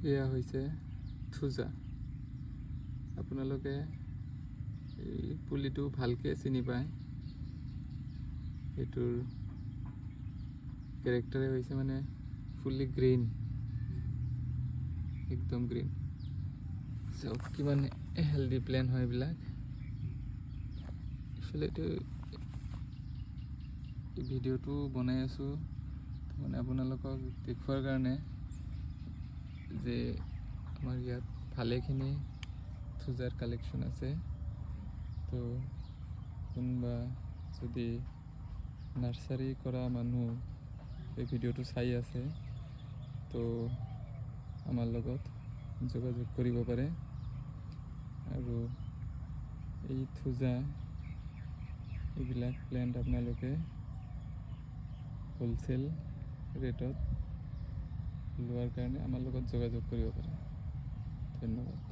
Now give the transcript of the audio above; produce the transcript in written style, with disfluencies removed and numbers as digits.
এয়া হৈছে থুজা। আপোনালোকে এই পুলিটো ভালকৈ চিনি পায়। এইটোৰ কেৰেক্টাৰে হৈছে মানে ফুল্লি গ্ৰীণ, একদম গ্ৰীণ। চাওক কিমান হেল্ডি প্লেন হয় এইবিলাক। এইফালেতো এই ভিডিঅ'টো বনাই আছোঁ মানে আপোনালোকক দেখুৱাৰ কাৰণে যে আমাৰ ইয়াত ভালেখিনি থুজাৰ কালেকশ্যন আছে। তো কোনোবা যদি নাৰ্চাৰী কৰা মানুহ এই ভিডিঅ'টো চাই আছে তো আমাৰ লগত যোগাযোগ কৰিব পাৰে। আৰু এই থুজা এইবিলাক প্লেণ্ট আপোনালোকে হোলচেল ৰেটত লোৱাৰ কাৰণে আমাৰ লগত যোগাযোগ কৰিব পাৰে। ধন্যবাদ।